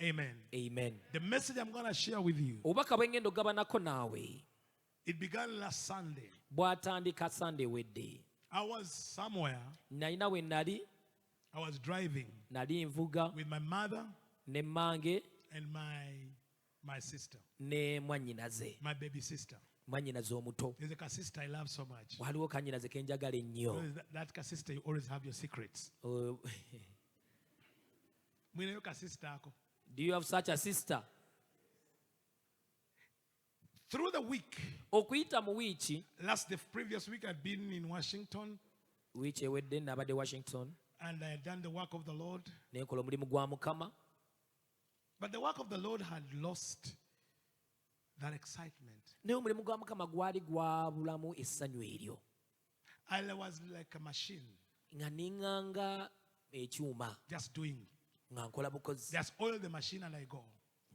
Amen. Amen. The message I'm going to share with you, Obubaka bwe ngenda ogabanako naawe it began last Sunday. bw'atandika Sunday wedde. I was somewhere. Nalina we nali I was driving nvuga with my mother ne mmange and my sister, ne mwannyinaze, my baby sister. mwannyinaze omuto. There's a sister I love so much. Waliwo kannyinaze ke njagala ennyo. That sister, you always have your secrets. Oh, Mwine sister ako. do you have such a sister? Through the week, Okuyita mu wiiki, the previous week I'd been in Washington wiiki ewedde nabadde Washington and I had done the work of the Lord. ne nkola omulimu gwa Mukama. But the work of the Lord had lost that excitement. Naye omulimu gwa Mukama gwali gwabulamu essanyu eryo. I was like a machine. Nga niŋŋanga ekyuma Just doing. nga nkola bukozi. Just oil the machine and I go.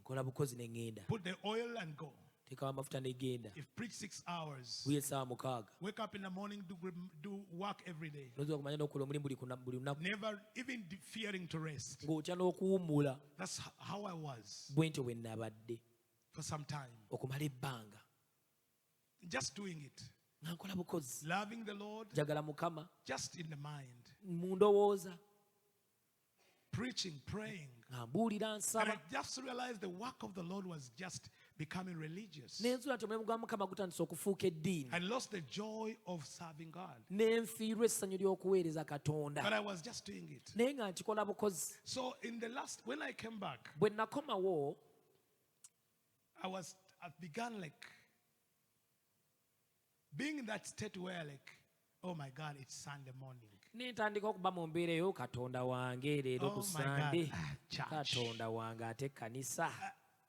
Nkola bukozi ne ŋŋenda. Put the oil and go. Teekawo amafuta ne genda. If preach 6 hours. Buli essaawa 6. Wake up in the morning, do work every day. Noza okumanya n'okola omulimu buli lunaku. Never even fearing to rest. Ng'otya n'okuwummula. That's how I was Bwe ntyo bwe nabadde for some time. okumala ebbanga. Just doing it. Nga nkola bukozi. Loving the Lord. Njagala Mukama. Just in the mind. Mu ndowooza. Preaching, praying. Nga mbuulira And nsaba. I just realized the work of the Lord was just becoming religious. N'enzuula nti omulimu gwa Mukama gutandise okufuuka eddiini. I lost the joy of serving God. Ne nfiirwa essanyu ly'okuweereza Katonda. But I was just doing it. Naye nga nkikola bukozi. So when I came back, Bwe nakomawo, I began like being in that state where oh my God, it's Sunday morning. ne ntandika okuba mu mbeera eyo, Katonda wange leero ku Sande. Church. Katonda wange ate kanisa.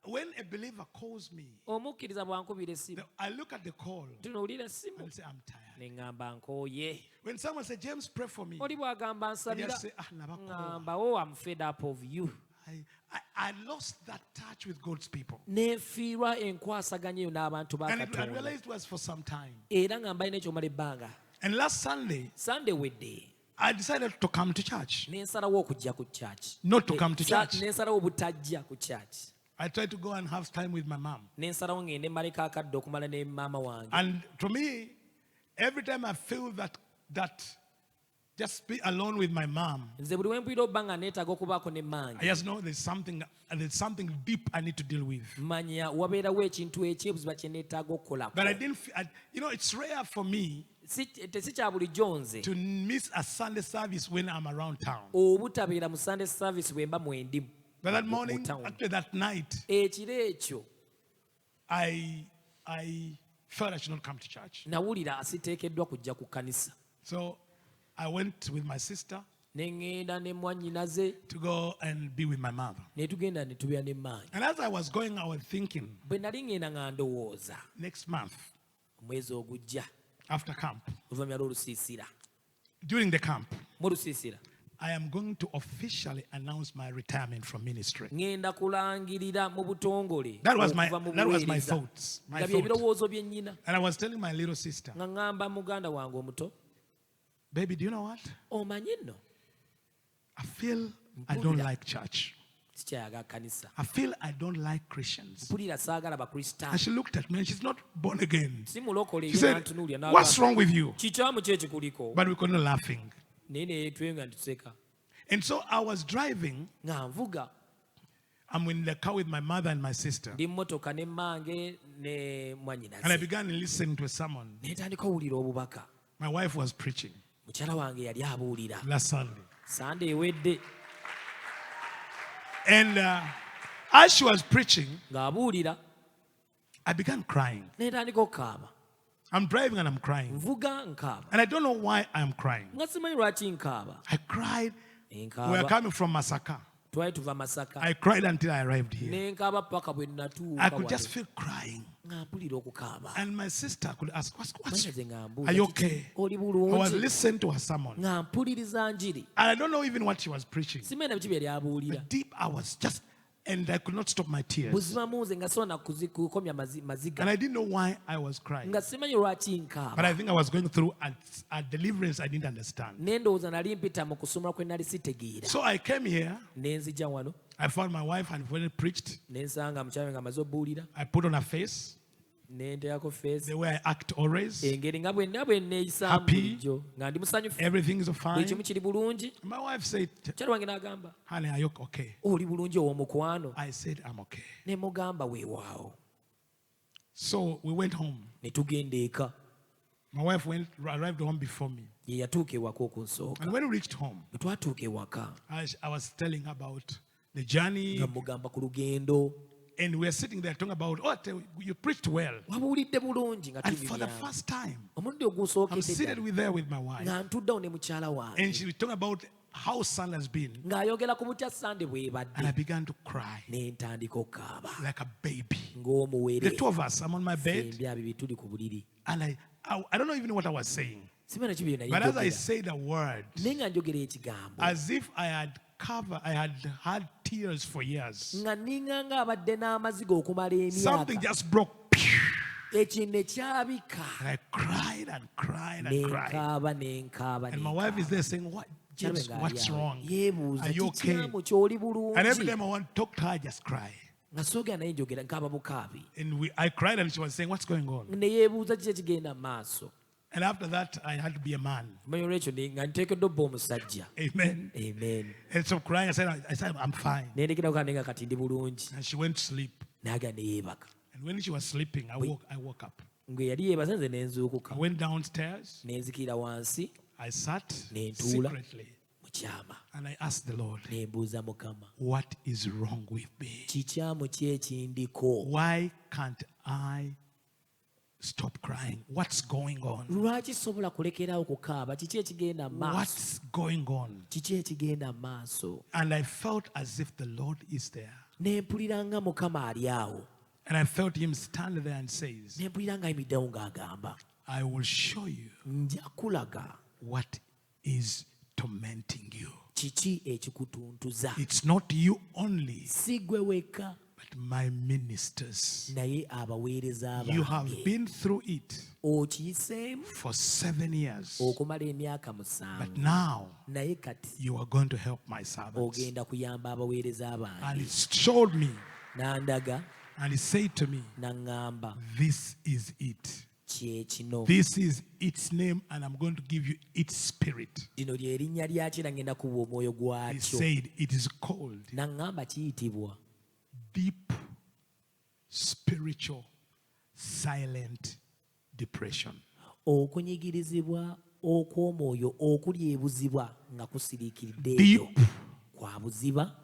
When a believer calls me, Omukkiriza bw'ankubira essimu, I look at the call tunuulira essimu and say, I'm tired. ne ŋŋamba nkooye. When someone says, James, pray for me, Oli bw'agamba I nsabira, just say, nabakola. ŋŋamba, oh, I'm fed up of you. I lost that touch with God's people. Ne nfiirwa enkwasaganya eyo n'abantu ba And I Katonda. realized it was for some time. Era nga mbalina ekyomala ebbanga. And last Sunday, Sunday wedde, I decided to come to church. ne nsalawo okujja ku church. Not to come to church. Ne nsalawo obutajja ku church. I tried to go and have time with my mom. Ne nsalawo ngende mmaleko akadde okumala ne maama wange. And to me, every time I feel that just be alone with my mom, Nze buli we mpulira obba nga neetaaga okubaako ne I mmange. just know there's something deep I need to deal with. Manya wabeerawo ekintu ekyebuziba kye neetaaga okukolako. But I didn't. It's rare for me Si kya bulijjo nze to miss a Sunday service when I'm around town. obutabeera mu Sunday service bwe mba mwendi. But that morning, actually that night, Ekiro ekyo I felt I should not come to church. nawulira siteekeddwa kujja ku kkanisa. So I went with my sister Ne ŋŋenda ne mwannyinaze to go and be with my mother. ne tugenda ne tubeera ne mmange. And as I was going, I was thinking, Bwe nali ŋŋenda nga ndowooza next month, omwezi ogujja after camp, oluvannyuma lw'olusiisira, during the camp, mu lusiisira I am going to officially announce my retirement from ministry. ŋŋenda kulangirira mu butongole That was my okuva mu thoughts. buweereza. My Nga bye thought. birowoozo bye nnyina. And I was telling my little sister, Nga ŋŋamba muganda wange omuto, baby, do you know what? omanyi nno I feel I don't like church. sikyayaga kkanisa. I feel I don't like Christians. Mpulira saagala And bakristaayo. she looked at me and she's not born again. Si mulokole She ye said, n'antunuulira what's n'agamba, wrong with you? kikyamu ki ekikuliko? But we couldn't laughing. Naye ne twenga tuseka. And so I was driving. Nga nvuga I'm in the car with my mother and my sister. ndi mmotoka ne mmange ne And I mwannyinaze. began listening to a sermon. Ne ntandika owulira obubaka. My wife was preaching Mukyala wange yali abuulira. last Sunday. Sande ewedde And as she was preaching, ng'abuulira I began crying. ne ntandika okukaaba. I'm driving and I'm crying. Nvuga nkaaba. And I don't know why I'm crying. Nga simanyi lwaki nkaaba. I cried. We were Nkaaba. coming from Masaka. Twali tuva Masaka. I cried until I arrived here. Ne nkaaba paka bwe I natuuka could just wano. feel crying. Nga mpulira okukaaba. And my sister could ask, Mwannyinaze nga mbuuza, are you "Kiki, okay?" oli I was bulungi? listening to her sermon. And Nga mpuliriza njiri. I don't know even what she was preaching. Simanyi na biki byali abuulira. But deep, I was just And I could not stop my tears. buzima munze nga sona kukomya maziga And I didn't know why I was crying. nga simanyi lwaki But nkaaba I think I was going through a deliverance I didn't understand. nendowooza nali mpita mu kusumula kwe nali sitegeera So I came here. nenzija wano I found my wife, and when it preached, nensanga mukyala nga amaze obuulira I put on a face, nenteekako feesi the way I act always. engeri nga bwenna bwenneeyisaamu Happy. bulijjo nga ndi musanyufu Everything is buli fine. kimu kiri bulungi My wife said, mukyala wange n'agamba honey, are you okay? oli bulungi ow'omukwano I said, I'm okay. ne mugamba weewaawo So we went home. ne tugenda eka My wife arrived home before me. ye yatuuka ewaka okunsooka And when we reached home, bwe twatuuka ewaka I was telling her about the journey. nga mugamba ku lugendo And we were sitting there talking about, oh, you preached well. wabuulidde bulungi nga And for the tubirya first time, omulundi I'm ogusookedde seated with my wife. nga ntuddewo ne mukyala And wange she was talking about how sun has been. ng'ayogera ku butya sande And I bwebadde began to cry ne ntandika okukaaba like a baby. ng'omuwere The two of us, I'm on my bed. fembi abibiri tuli ku buliri And I don't know even what I was saying. simana kibiri naye But as I njogera said a word, naye nga njogera ekigambo as if I had had tears for years. nga ninganga abadde n'amaziga okumala Something emyaka just broke. ekintu ne kyabika And I cried and cried and cried. nenkaaba nenkaaba And my wife is there saying, what? James, what's wrong? yeebuuza Are you okay? kikyamu ky'oli And every bulungi time I want to talk to her, I just cry. nga soogera naye njogera nkaaba bukaabi And I cried and she was saying, what's going on? ne yeebuuza kiki ekigenda mu maaso And after that, I had to be a man. manyi olwekyo nga nteekeddwa obba omusajja Amen. amen And so crying, I said, I'm fine. nendekerawo kandi nga kati ndi bulungi And she went to sleep. n'agenda ne yeebaka And when she was sleeping, I woke up. ngwe yali yeebase nze ne nzuukuka I went downstairs. ne nzikira wansi I sat Nentuula. secretly. mu kyama And I asked the Lord, ne mbuuza mukama what is wrong with me? kikyamu ki ekindiko Why can't I stop crying? What's going on? lwaki sobola kulekerawo kukaaba kiki ekigenda mu maaso What's going on? kiki ekigenda mu maaso And I felt as if the Lord is there. ne mpulira nga mukama ali awo And I felt him stand there and says, ne mpulira nga ayimiddewo ng'agamba I will show you nja kulaga what is tormenting you. kiki ekikutuntuza It's not you only, si gwe weka but my ministers. naye abaweereza You have abange been through it okiyiseemu for 7 years. okumala emyaka But 7 now naye kati you are going to help my servants. ogenda kuyamba abaweereza And abange he showed me n'andaga and he said to me, n'aŋŋamba this is it. kyekino This is its name, and I'm going to give you its spirit. lino lye linnya lyakyo era ngenda kuba omwoyo He gwakyo said it is called n'aŋŋamba kiyitibwa deep spiritual silent depression. okunyigirizibwa okw'omwoyo okuli ebuzibwa nga kusiriikiridde eyo Deep kwa buziba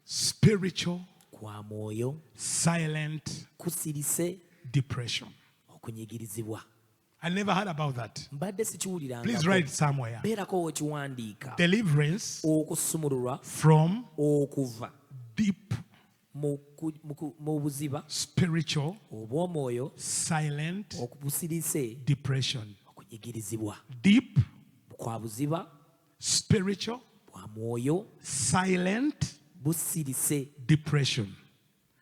spiritual kwa mwoyo silent kusirise depression. okunyigirizibwa I never heard about that. mbadde Please sikiwulirangako write it somewhere. beerako wekiwandiika Deliverance okusumululwa from okuva deep mu buziba spiritual obw'omwoyo silent okubusirise depression. okunyigirizibwa Deep kwa buziba spiritual bwa mwoyo silent busirise depression.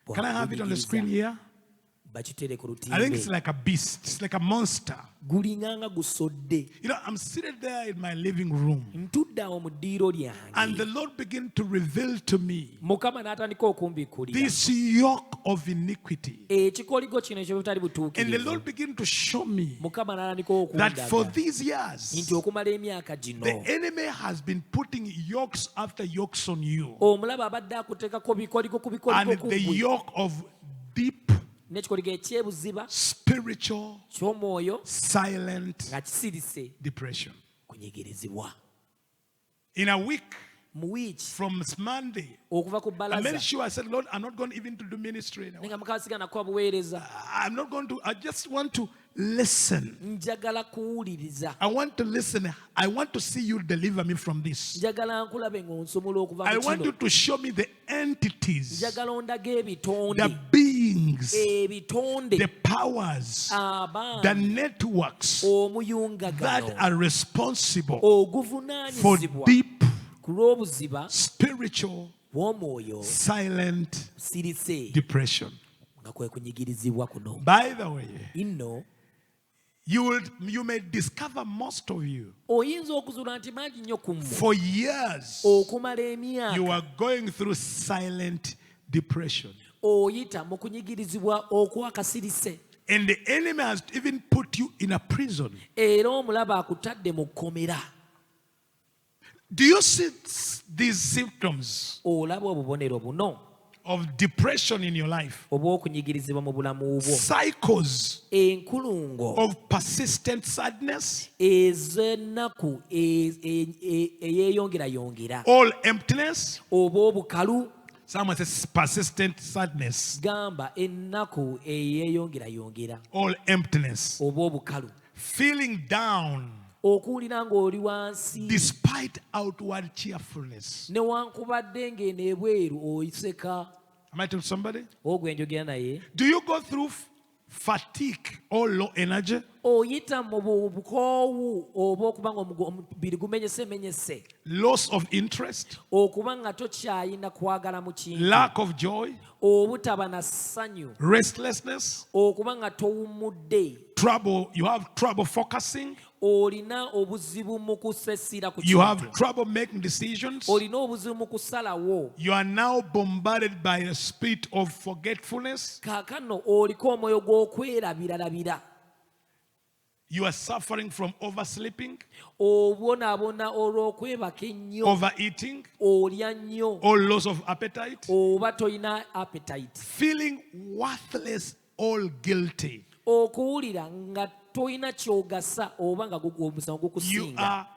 bwa Can I have it on the screen kunyigiriza. here? bakitere ku I think lutimbe it's like a beast. It's like a monster. gulinganga gusodde You know, I'm seated there in my living room, ntudde awo mu ddiiro and the lyange Lord began to reveal to me mukama n'atandika okumbikulira this yoke of iniquity. ekikoligo kino ekyobutali And the butuukirivu Lord began to show me mukama n'atandika that for okundaga these years, nti okumala emyaka gino the enemy has been putting yokes after yokes on you. omulaba abadde akuteekako bikoligo ku bikoligo And ku the ggwe yoke of deep n'ekikoligo ekyebuziba spiritual ky'omwoyo silent nga kisirise depression. kunyigirizibwa In a week mu wiiki from Monday, okuva ku I bbalaza made sure I said, Lord, I'm not going even to do ministry now. naye nga mukama sigana kuba buweereza I'm not going to, I just want to listen. njagala kuwuliriza I want to listen. I want to see you deliver me from this. njagala nkulabe ng'onsumula okuva I mu want you kino to show me the entities, njagala ondaga the ebitonde beings, ebitonde the powers, the abangi networks omuyunga that gano are responsible for oguvunaanyizibwa deep ku lw'obuziba spiritual w'omwoyo silent sirise depression. nga kwe kunyigirizibwa kuno. By the way, Inno you may discover most of you oyinza okuzuula nti mangi nnyo ku mmwe for years okumala you emyaka are going through silent depression. oyita mu kunyigirizibwa okwakasirise, And the enemy has even put you in a prison. era omulaba akutadde mu kkomera. Do you see these symptoms Olaba obubonero buno of depression in your life? obw'okunyigirizibwa mu bulamu bwo, Cycles enkulungo of persistent sadness, ez'ennaku eyeeyongerayongera, all emptiness. oba obukalu. Someone says persistent sadness, Gamba ennaku eyeeyongerayongera, all emptiness. oba obukalu, Feeling down okuwulira ng'oli wansi despite outward cheerfulness. newankubadde ng'eno ebweru oyiseka. Am I telling somebody? Ogwe njogera naye, Do you go through fatigue or low energy? oyita mu bukoowu oba okuba nga omubiri gumenyesemenyese, Loss of interest? okuba nga tokyayina kwagala mu kintu, Lack of joy? obutaba na ssanyu, Restlessness? okuba nga towummudde, Trouble? You have trouble focusing? olina obuzibu mu kusesira ku You have kintu, trouble making decisions? olina obuzibu mu kusalawo. You are now bombarded by a spirit of forgetfulness? Kaakano oliko omwoyo gw'okwerabiralabira, You are suffering from oversleeping, obonaabona olw'okwebaka ennyo, overeating, olya nnyo, or loss of appetite? oba tolina appetite, Feeling worthless or guilty? okuwulira nga tolina ky'ogasa oba nga omusango You gukusinga, are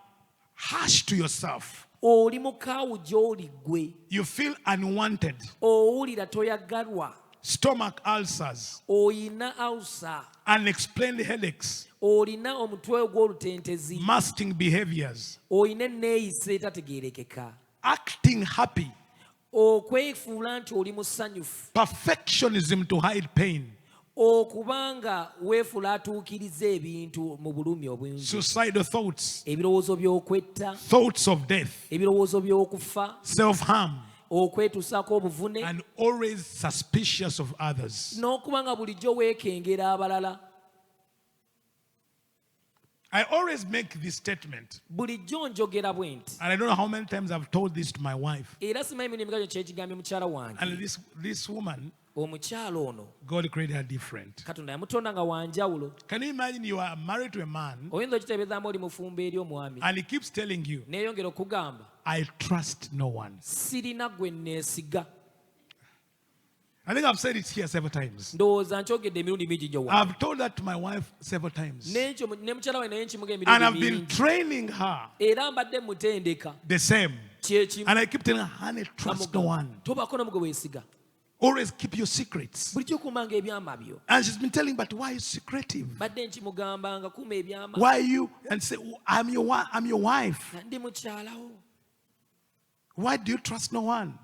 harsh to yourself. oli mukaawu gy'oli ggwe, You feel unwanted. owulira toyagalwa, Stomach ulcers, oyina ulcer, unexplained headaches, olina omutwe ogw'olutentezi, masking behaviors, olina enneeyisa etategeerekeka, acting happy, okwefuula nti oli musanyufu, perfectionism to hide pain, okubanga weefula atuukiriza ebintu mu bulumi obwingi, suicidal thoughts, ebirowoozo by'okwetta, thoughts of death, ebirowoozo by'okufa, self-harm, okwetuusaako obuvune, and always suspicious of others. n'okuba nga bulijjo weekengera abalala. I always make this statement, Bulijjo njogera bwe nti, and I don't know how many times I've told this to my wife. era simanyi emirundi emigalo kyekigambye mukyala wange, And this woman, omukyala ono God created her different. Katonda yamutonda nga wanjawulo. Can you imagine you are married to a man, Oyinza okiteebereza nga oli mufumbo eri omwami, and he keeps telling you, neeyongera okugamba, I trust no one. sirina gwe neesiga. I think I've said it here several times. Ndowooza nkyogedde emirundi mingi nnyo wa. I've told that to my wife several times. Ne mukyala we naye nkimuga And emirundi I've been mingi. training her Era mbadde mutendeka the same. kyekimu. And I keep telling her, honey, trust no one. Tobaako n'omu gwe weesiga. Always keep your secrets. Bulijjo kuumanga ebyama byo. And she's been telling, but why are you secretive? Badde nkimugambanga kuuma ebyama. Why are you? And say, oh, I'm your wife. Ndi mukyalawo. Why do you trust no one?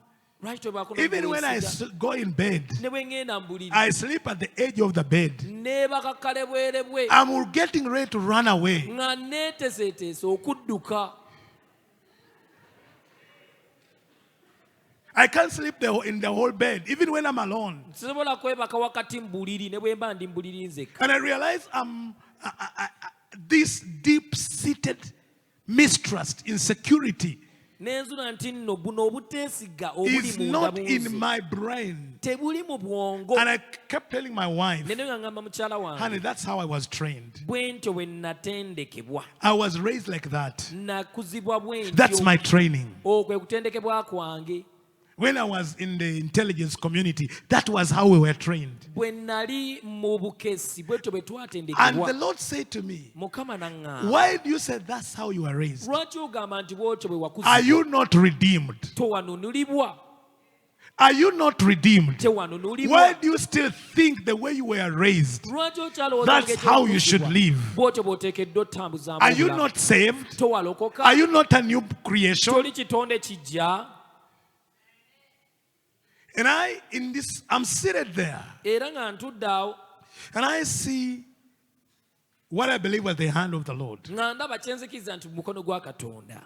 Lwaki tobaako n'omu gwe Even when I weesiga? go in bed, Ne bwe ngenda mu buliri. I sleep at the edge of the bed. Neebakakkale bwerebwe. I'm getting ready to run away. Nga neeteeseteese okudduka. I can't sleep in the whole bed, even when I'm alone. Sisobola kwebaka wakati mu buliri ne bwe mba ndi mu buliri nzekka. And I realize this deep-seated mistrust, insecurity, N'enzula nti nno buno obuteesiga obuli is munda not mu in nze. my brain. Tebuli mu bwongo. And I kept telling my wife, Ne nga ngamba mukyala honey, wange, that's how I was trained. bwe ntyo bwe natendekebwa. I was raised like that. Nakuzibwa bwe That's ntyo. my training. Kwe kutendekebwa kwange. When I was in the intelligence community, that was how we were trained. Bwe nali mu bukesi bwe ntyo bwe And the twatendekebwa. Lord said to me, Mukama n'aŋŋamba. why do you say that's how you were raised? Lwaki ogamba nti bw'otyo bwe Are wakuzibwa? you not redeemed? Towanunulibwa. Are you not redeemed? Tewanunulibwa. Why do you still think the way you were raised? Lwaki okyalowooza That's ng'ekyo how you okuzibwa? should live. Bw'otyo bw'oteekeddwa otambuzaamu Are you obulamu. not saved? Towalokoka. Are you not a new creation? Toli kitonde kijja. And I'm seated there, Era nga ntudde awo and I see what I believe was the hand of the Lord. nga ndaba kyenzikiriza nti mu mukono gwa Katonda.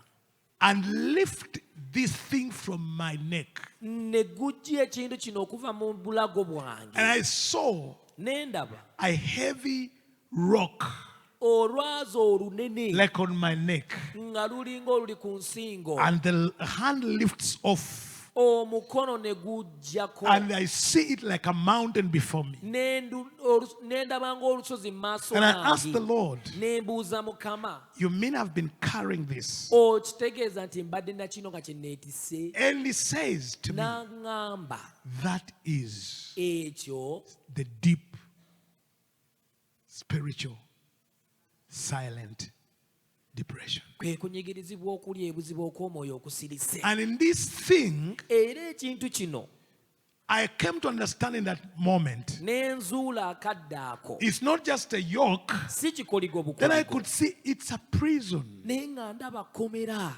and lift this thing from my neck. ne gujja ekintu kino okuva mu bulago bwange. And I saw Ne ndaba a heavy rock olwazi olunene like on my neck. nga lulinga oluli ku nsingo. And the hand lifts off. Omukono ne gujjako. And I see it like a mountain before me. Ne ndaba ng'olusozi mu maaso And I asked the gange. Lord, Ne mbuuza Mukama, you mean I've been carrying this? okitegeeza nti mbadde na kino nga kye neetisse? And he says to me, N'aŋŋamba, that is ekyo the deep, spiritual, silent depression. kwe kunyigirizibwa okuli ebuzibu okw'omwoyo okusirise. And in this thing, Era ekintu kino I came to understand in that moment, ne nzuula akadde ako it's not just a yoke. si kikoligo Then I bukoligo, could see it's a prison. naye nga ndaba kkomera.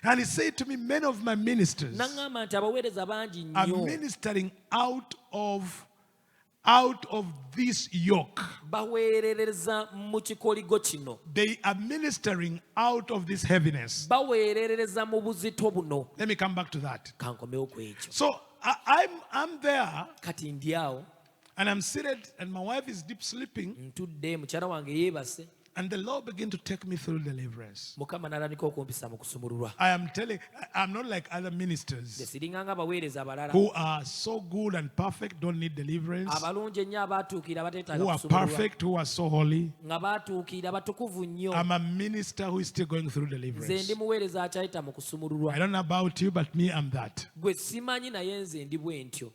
And he said to me, many of my ministers N'aŋŋamba nti abaweereza bangi are nnyo ministering out of this yoke. baweerereza mu kikoligo kino, They are ministering out of this heaviness. baweerereza mu buzito buno. Let me come back to that. Kankomewo ku ekyo. So I'm there Kati ndi awo and I'm seated and my wife is deep sleeping ntudde, mukyala wange yeebase, and the Lord began to take me through deliverance. Mukama n'atandika okumpisa mu kusumululwa. I'm not like other ministers Siringanga abaweereza abalala who are so good and perfect, don't need deliverance, abalungi ennyo abaatuukira abateetaaga who are kusumululwa, perfect, who are so holy. nga baatuukira batukuvu nnyo. I'm a minister who is still going through Nze deliverance. ndi muweereza akyayita mu I kusumululwa. don't know about you, but me, I'm that. Gwe simanyi naye nze ndi bwe ntyo.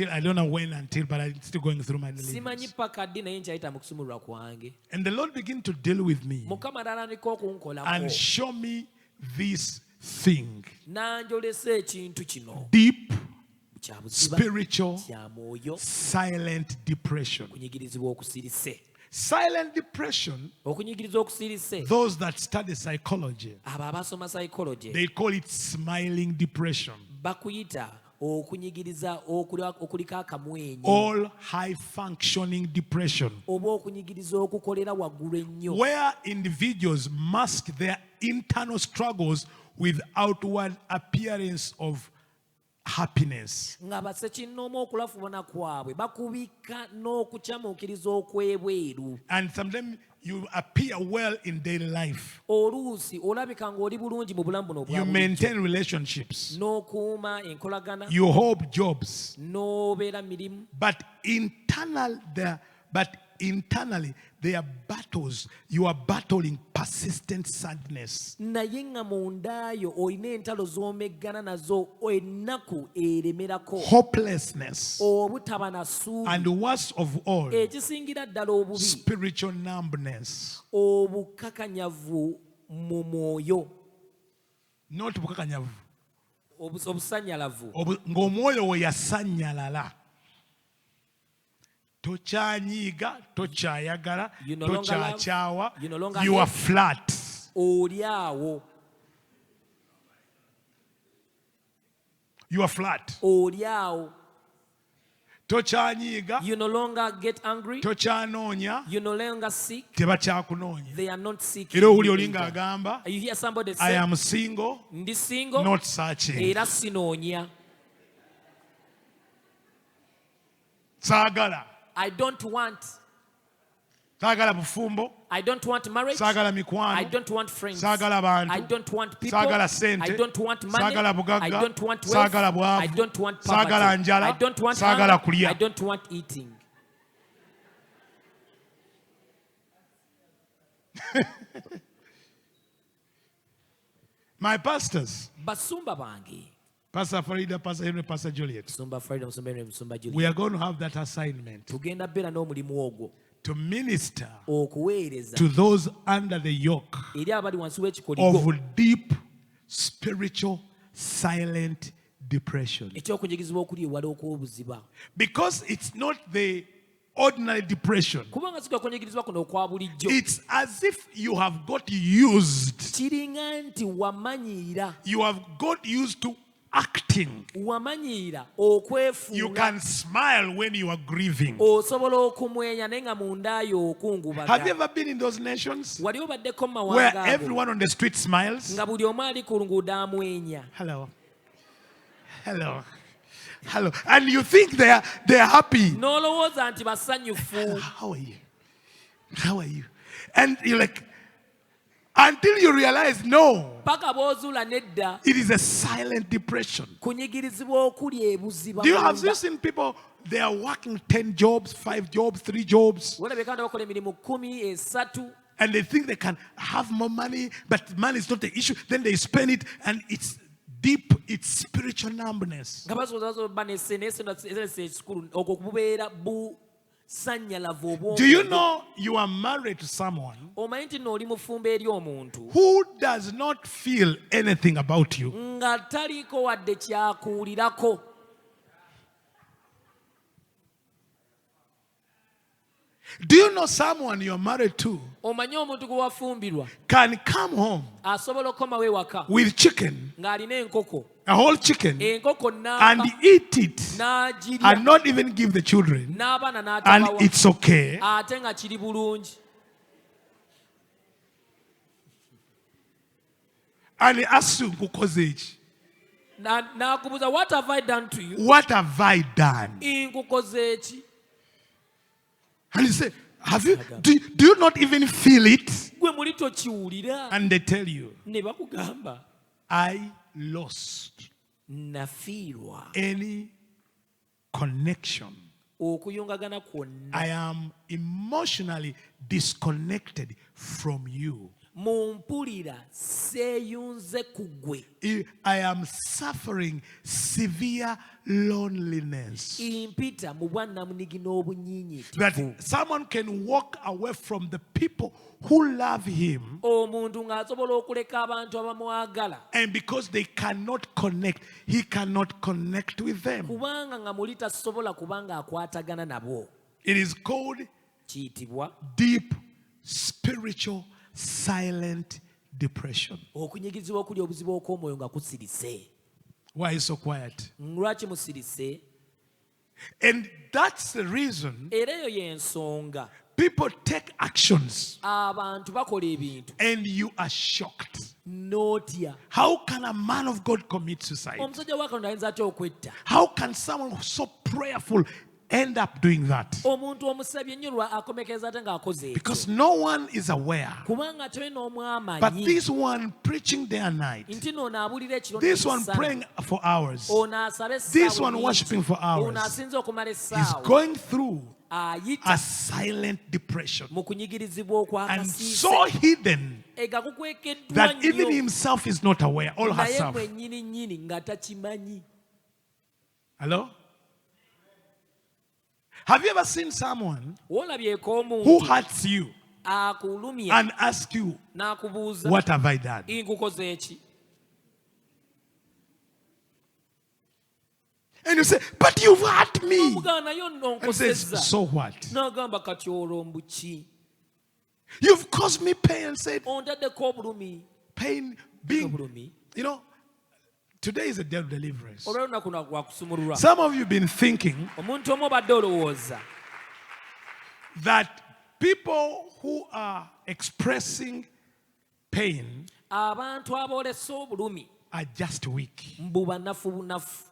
I don't know when but I'm still going through my Simanyi deliverance. paka ddi naye nkyayita mu kusumululwa kwange. And the Lord began to deal with me Mukama n'atandika okunkolako and show me this thing. n'anjolesa ekintu kino Deep, kya buziba, spiritual, kya mwoyo, silent depression. okunyigirizibwa okusirise. Silent depression, Okunyigiriza okusirise, those that study psychology, abo abasoma psychology they call it smiling depression. bakuyita okunyigiriza okuliko akamwenyu, All high functioning depression, oba okunyigiriza okukolera waggulu ennyo, where individuals mask their internal struggles with outward appearance of happiness. nga basekinnoomu okulafubana kwabwe bakubika n'okukyamuukiriza okw'ebweru. And sometimes you appear well in daily life. Oluusi olabika ng'oli bulungi mu bulamu buno You obwa bulijjo, maintain relationships. n'okuuma enkolagana, You hope jobs. n'obeera mirimu, But internally, there are battles. You are battling persistent sadness. naye nga mundaayo olina entalo z'omeggana nazo, ennaku eremerako, Hopelessness. obutaba na ssuubi, And worst of all, ekisingira ddala obubi, spiritual numbness. obukakanyavu mu mwoyo, Not bukakanyavu. obusanyalavu. Ng'omwoyo we yasanyalala. Tokyanyiiga, tokyayagala, You no longer love, tokyakyawa. you no longer You are hate. flat. Oli awo, You are flat. oli awo. Tokyanyiiga, You no longer get angry, tokyanoonya, you no longer seek, tebakyakunoonya. they are not seeking. Era owuli you oli either. ng'agamba, You hear somebody I say, am single, ndi single, not searching. era sinoonya. Saagala. I don't want bufumbo. I don't want marriage. Saagala I mikwano. don't want friends. Saagala bantu. I don't want people. Saagala sente. I don't want money. Saagala bugagga. I don't want wealth. Saagala bwavu. I don't want poverty. Saagala njala. I don't want Saagala hunger. kulya. I don't want eating. My pastors, Basumba bange. Pastor Farida, Pastor Henry, Pastor Juliet, Musumba Friday, Musumba Henry, Musumba Julie. we are going to have that assignment Tugenda beera n'omulimu ogwo to minister okuweereza to those under the yoke eri abali wansi w'ekikoligo of deep, spiritual, silent depression. ekyokunyigizibwa okuli ewala okw'obuziba, Because it's not the ordinary depression. kubanga si kwe kunyigirizibwa kuno okwa bulijjo. It's as if you have got used. Kiringa nti wamanyiira, You have got used to acting. wamanyiira You okwefunga can smile when you are grieving. osobola okumwenya naye nga munda yo Have you okungubaga ever been in those nations wali obaddeko mu where mawanga ago everyone on the street smiles? nga buli omu ali ku nguudo amwenya Hello. Hello. Hello. And you think they are happy. n'olowooza nti basanyufu How are you? How are you? And you're like, until you realize, no, paka b'ozuula nedda it is a silent depression. kunyigirizibwa okuli ebuziba Do you have munda. you seen people, they are working 10 jobs, 5 jobs, 3 jobs, olabeka nti bakola emirimu 10 3 and they think they can have more money, but money is not the issue. Then they spend it, and it's deep, it's spiritual numbness. nga basobola nesenesa ekikulu okwo bubeera busanyalavu Do you obwongo know you are married to someone omanyi nti nno oli mufumbo eri omuntu who does not feel anything about you? nga taliiko wadde kyakuwulirako Do you know someone you're married to omanyi omuntu gwe wafumbirwa can come home asobola okukomawo ewaka with chicken, ng'alina enkoko a whole chicken, enkoko and eat it n'agirya and not even give the children, n'abaana and n'atabawa it's okay? ate nga kiri bulungi And he asks you, "Nkukoze n'akubuuza what have I done to you what have I done?" nkukoze eki And you say, do you not even feel it? gwe muli tokiwulira And they tell you, ne bakugamba I lost nafiirwa any connection. okuyungagana kwonna I am emotionally disconnected from you. mu mpulira seeyunze ku gwe I am suffering severe loneliness. mpita mu bwannamunigi n'obunyiinyiitivu That someone can walk away from the people who love him, omuntu ng'asobola okuleka abantu abamwagala and because they cannot connect, he cannot connect with them. kubanga nga muli tasobola kubanga akwatagana nabo It is called kiyitibwa deep spiritual silent depression. okunyigizibwa okuli obuzibu okw'omwoyo nga kusirise Why is so quiet? lwaki musirise And that's the reason era eyo y'ensonga people take actions abantu bakola ebintu and you are shocked. n'otya How can a man of God commit suicide? omusajja wa katonda ayinza atya okwetta How can someone who's so prayerful end up doing that? omuntu omusabye ennyo lwa akomekereza ate ng'akoze ekyo Because no one is aware. kubanga tebe n'omu But amanyi this one preaching day and night, nti n'ono abulira ekiro this one n'emisana. praying for hours, ono asaba this one worshiping for hours, ono asinza okumala is essaawa going through ayita a silent depression. mu kunyigirizibwa And okwakasiise so hidden ega kukwekeddwa that even nnyo himself is not aware, or naye herself. mwennyini nnyini nga takimanyi Hello? Have you ever seen someone wolabyeko who omuntu hurts you akulumya and asks you, n'akubuuza what have I done? nkukoze eki And you say, but you've hurt me. omugana naye nno And says, nkosezza so what? n'agamba kati olwo mbuki You've caused me pain. And said, ontaddeko obulumi pain being, obulumi you know, today is a day of deliverance. olwolunaku lwa kusumululwa Some of you have been thinking omuntu omu obadde olowooza that people who are expressing pain abantu aboolesa obulumi are just weak. mbu banafu bunafu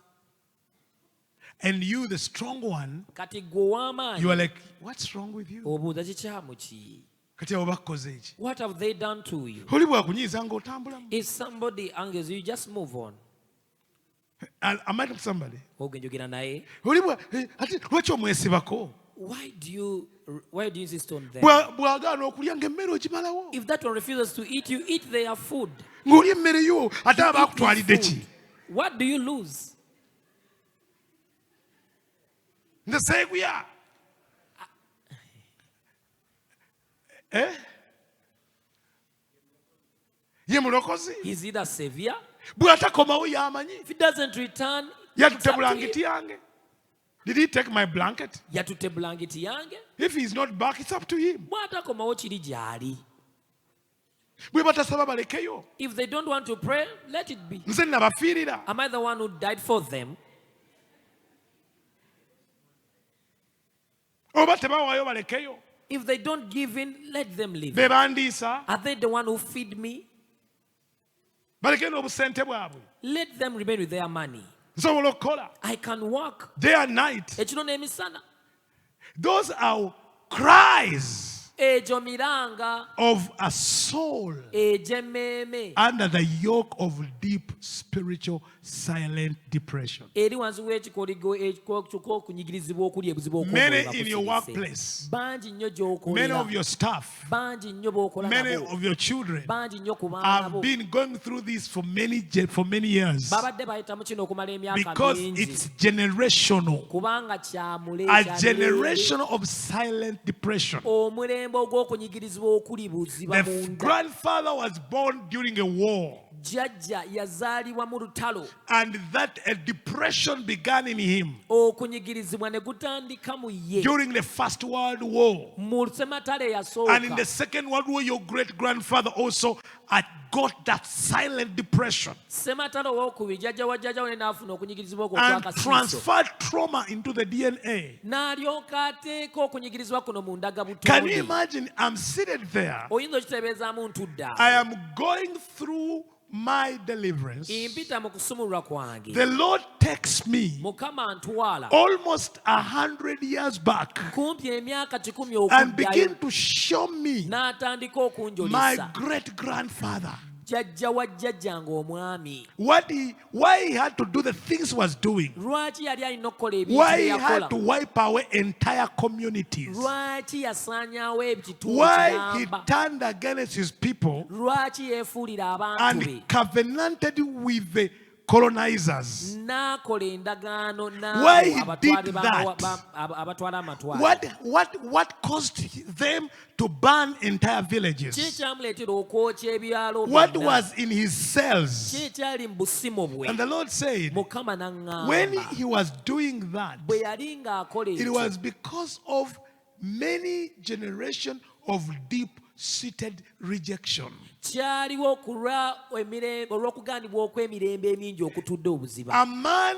And you, the strong one, kati gwe ow'amaanyi you are like, what's wrong with you? obuuza kikyamu ki Kati abo bakoze ki? what have they done to you Oli bwakunyiiza ng'otambulamu. if somebody angers you just move on Am I talking to somebody? ogenjogera naye Oli ate lwaki omwesibako? why do you insist on them Bw'agaana okulya ng'emmere ogimalawo. if that one refuses to eat you eat their food Ng'olya emmere yo ate aba Eat his akutwalidde food. ki? what do you lose Nze seeguya. Ye mulokozi. he's either savior Bw'atakomawo y'amanyi. if he doesn't return Yatutte it's up to bulangiti him. yange. Did he take my blanket? yatutte bulangiti yange If he's not back, it's up to him. bw'atakomawo kiri gy'ali bwe batasaba balekeyo. If they don't want to pray, let it be. Nze nabafiirira. Am I the one who died for them? Oba tebawaayo balekeyo. If they don't give in, let them leave. Be bandiisa. Are they the one who feed me? Baleke n'obusente bwabwe. Let them remain with their money. Nsobola okukola. I can work. Day and night. Ekiro n'emisana. Those are cries Ejo miranga. of a soul Ejememe. under the yoke of deep spiritual silent depression. Eri wansi w'ekikoligo ekyokunyigirizibwa okuli ebuzibu Many okwombolera in your kusigise. workplace, Bangi nnyo many of gy'okolera. your staff, Bangi nnyo b'okola many nabo. of your children Bangi nnyo ku baana have bo. been going through this for many years Babadde bayitamu kino okumala emyaka because mingi. it's generational. Kubanga kyamule A kya generation of silent depression. omulembe ogw'okunyigirizibwa okuli buziba The munda. grandfather was born during a war, Jjajja yazaalibwa mu lutalo. and that a depression began in him Okunyigirizibwa ne gutandika mu ye. during the First World War. Mu ssematalo And in the eyasooka. Second World War, your great grandfather also had got that silent depression Ssematalo owookubiri jjajja wa jjajja we n'afuna okunyigirizibwa okwo and okwakasiiso. transferred trauma into the DNA. N'alyoka ateeka okunyigirizibwa kuno mu Can you ndagabutonde. imagine? I'm seated there. Oyinza okiteebeezaamu ntudda. I am going through my deliverance. Mpita mu kusumulwa kwange. The Lord takes me Mukama ntwala. almost 100 years back Kumpi emyaka 10 and okuddayo. begin to show me N'atandika my okunjolesa. great grandfather. Jjajja wa jjajjange omwami. Why he had to do the things he was doing. Lwaki yali alina okukola ebintu Why bye he had yakola? to wipe away entire communities. Lwaki yasaanyaawo ebitundu Why he kiramba? turned against his people Lwaki yeefuulira abantu and be? covenanted with the colonizers. N'akola endagaano Why he n'abo did abatwala amatwale. What caused them to burn entire Ki villages? ekyamuleetera okwokya ebyalo What byonna? was in his cells? Ki ekyali mu busimo bwe? And the Lord said, Mukama when n'aŋŋamba he was doing that, bwe yali ng'akola it ekyo was because of many generations of deep-seated rejection. kyaliwo olw'okugaanibwa okw'emirembe emingi okutudde obuziba. A man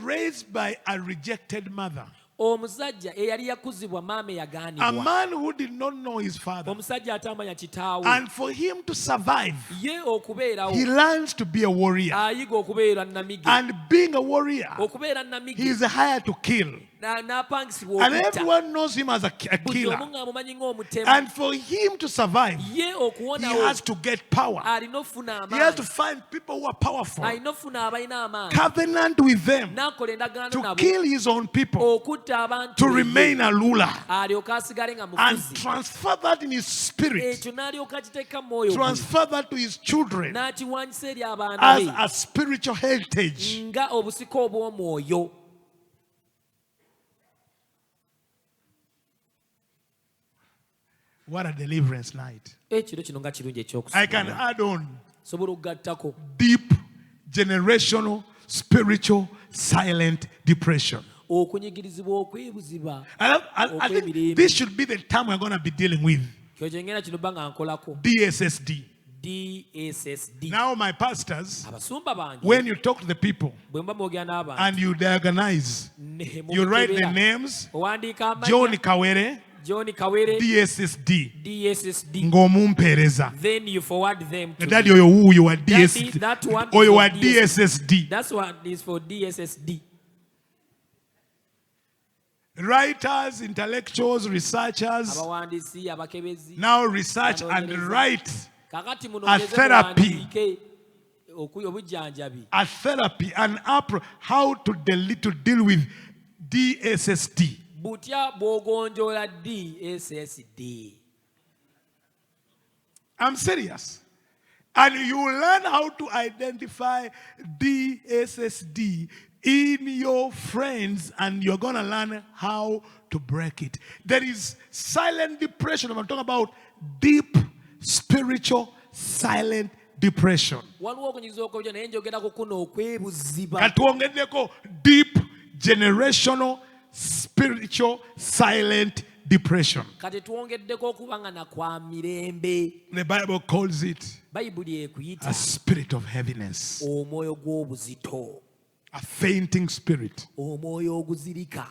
raised by a rejected mother. Omusajja eyali yakuzibwa maama A eyagaanibwa. man who did not know his father. Omusajja atamanya kitaawe. And for him to survive, Ye okubeerawo. he learns to be a warrior. Ayiga okubeera namige. And being a warrior, Okubeera namige. he is hired to kill. N'apangisibwa And okutta. everyone knows him as a Buli killer. omu ng'amumanyi ng'omutemu. And for him to survive, Ye he okuwonawo has to get power. alina ofuna He has to amaanyi. find people who are powerful, Alina ofuna abalina amaanyi. covenant with them, N'akola endagaano to nabo. kill his own people, Okutta abantu to be. remain a ruler, Alyoka asigale nga and mufuzi. transfer that in his spirit, Ekyo n'alyoka akiteeka mu mwoyo gwe. transfer that to his children N'akiwanyisa eri abaana as be. a spiritual heritage. Nga obusika obw'omwoyo. What a deliverance night. Ekiro kino nga kirungi I can ekyokusumulula. add on Sobola okugattako. deep, generational, spiritual, silent depression. Okunyigirizibwa okwebuziba. I think this should be the term we're going to be dealing with. Kyo kye ngenda kino bba nga nkolako. DSSD. DSSD. Now, my pastors, Abasumba bange when you talk to the people bwe mba mwogera n'abantu. and you diagnose, ne you write the mubikebera. names, Owandiika John amannya. Kawere, John Kawere. DSSD, DSSD. ng'omumpeereza. Then you forward them to Daddy me. oyo wuuyo wa DSSD. that one is Oyo for wa DSSD. That's what is for DSSD. Writers, intellectuals, researchers, Abawandiisi, abakebezi. now research and write Kakati muno a mugeze therapy. muwandiike obujjanjabi. a therapy, an app, how to deal with DSSD. Butya bw'ogonjoola DSSD. I'm serious. And you learn how to identify DSSD in your friends, and you're going to learn how to break it. There is silent depression. I'm talking about deep, spiritual, silent depression. Waliwo okunyigiza okwebyo naye njogerako kuno okwebuziba. Katuongeddeko deep, generational, spiritual, silent depression. kati twongeddeko okuba nga nakwa mirembe. The Bible calls it Bayibuli ekuyita a spirit of heaviness, omwoyo gw'obuzito, a fainting spirit, omwoyo oguzirika.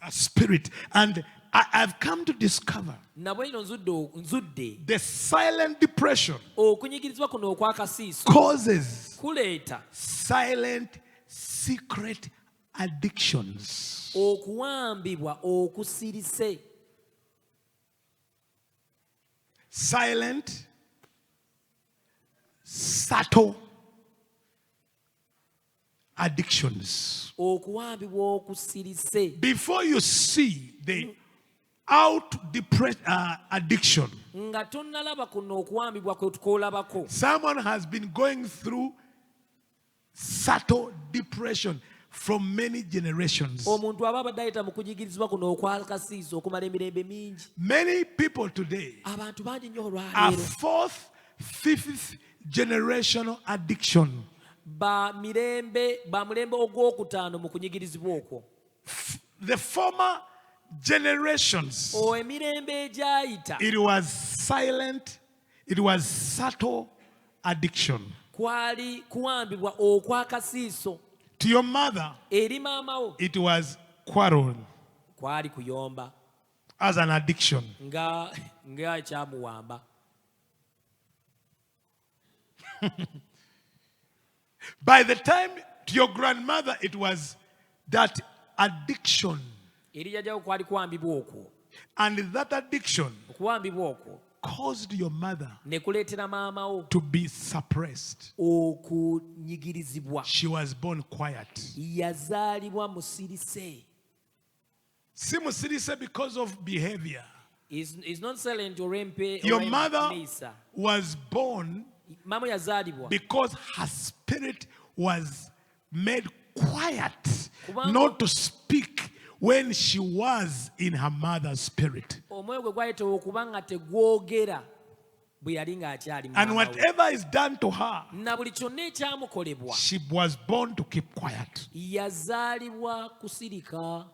a spirit. And I've come to discover nabwe ino nzudde the silent depression okunyigirizibwa kuno okw'akasiiso causes kuleeta silent secret addictions. okuwambibwa okusirise. Silent, subtle addictions. okuwambibwa okusirise. Before you see the addiction, nga tonnalaba kuno okuwambibwa kwe tukoolabako. someone has been going through subtle depression from many generations. omuntu aba abadde ayita mu kunyigirizibwa kuno okw'akasiiso okumala emirembe mingi. Many people today abantu bangi nnyo are olwaleero fourth, fifth generational addiction. ba mulembe ogwokutaano mu kunyigirizibwa okwo. The former generations, emirembe egyayita it was silent, it was subtle addiction. kwali kuwambibwa okw'akasiiso. To your mother, eri maama wo it was quarrel kwali kuyomba as an addiction. nga ekyamuwamba. By the time to your grandmother, it was that addiction. eri jjajjawo kwali kuwambibwa okwo. And that addiction okuwambibwa okwo caused your mother ne kuleetera maama wo to be suppressed. okunyigirizibwa. She was born quiet. yazaalibwa musirise. Si musirise because of behavior. is not silent or empe. Your mother was born maama yazaalibwa because her spirit was made quiet, Kubanga- not to speak when she was in her mother's spirit. omwoyo gwe gwayitewa okuba nga tegwogera bwe yali ng'akyali mu And maama we. whatever is done to her, na buli kyonna ekyamukolebwa she was born to keep quiet. yazaalibwa kusirika.